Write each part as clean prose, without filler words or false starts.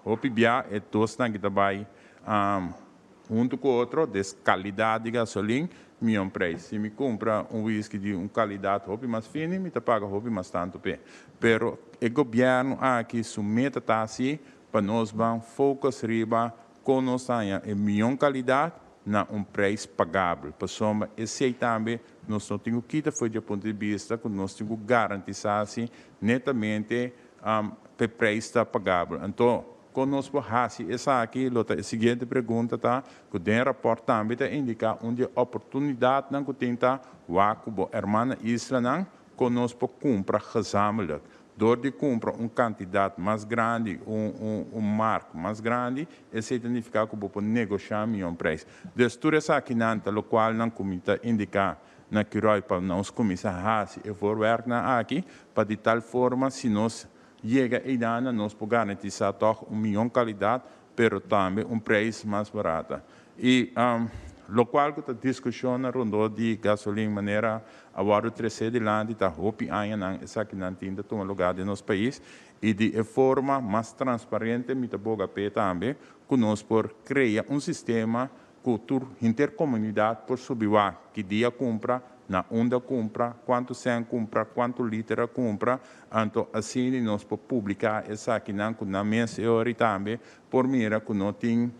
hopi bia e tostan que trabalha junto com outro, de qualidade de gasolina, meu preço. Se me compra whisky de qualidade hopi mais fina, me paga hopi mais tanto pe. Pero o governo aqui submete assim para nós vamos focar riba com nós a melhor qualidade na preço pagável. Para soma, esse também nós não temos que foi de ponto de vista que nós temos que garantir assim netamente o preço pagável. Então, conosco essa aqui, a seguinte pergunta tá, que tem rapport também indica onde oportunidade não que tenta o irmã Isla não conosco compra gezamenlijk. Door de compra quantidade mais grande, marco mais grande, isso significa que você negociar um preço. Dus tudo isso aqui o qual não comita indicar na que para nós começar a fazer voorwerk na aqui, para de tal forma se nós chega a idade nós podemos garantir toch melhor qualidade, pero também preço mais barato. E lo qual que a discussão rondou de gasolina maneira agora crescer de lá está hopi ainda não essa que não tinha tomar lugar de nosso país e de forma mais transparente me boga pe também que nós por criar sistema cultura intercomunidade por subir que dia compra na onde compra, quanto se compra, quanto litro compra, então assim nós podemos publicar essa aqui na minha senhora também, por mira que não tem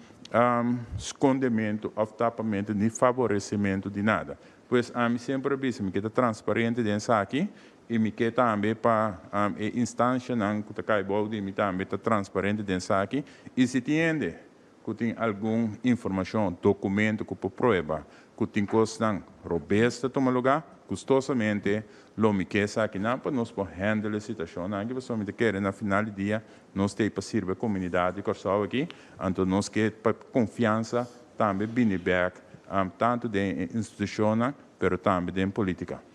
escondimento ou tapamento nem favorecimento de nada. Pois a mim sempre disse que é transparente dentro aqui e me quer também para a instância que cai de mim também é transparente dentro aqui e se entende que tem alguma informação, documento que pode provar que tem coisa robusta toma lugar, custosamente, lo me quer aqui não para nós handle a situação, que você me quer na final do dia nós temos para servir a comunidade que está aqui, então nós quer para confiança também bem back tanto de instituição, pero também de política.